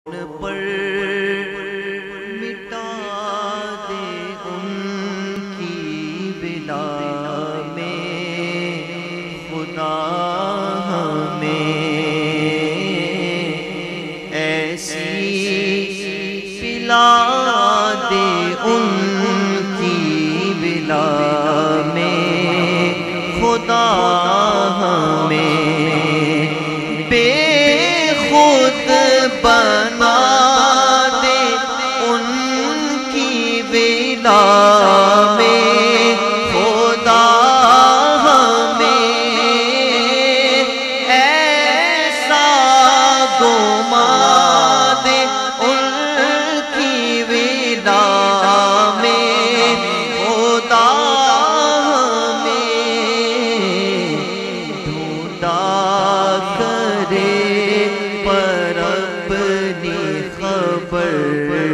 پر مٹا دے ان کی بلا میں خدا ہمیں ایسی پلا دے ان کی بلا میں خدا ہمیں بے خود بنا دے ان کی بلا میں خدا ہمیں ایسا گما دے ان کی بلا میں خدا ہمیں ڈھونڈا کرے پر اپنی خبر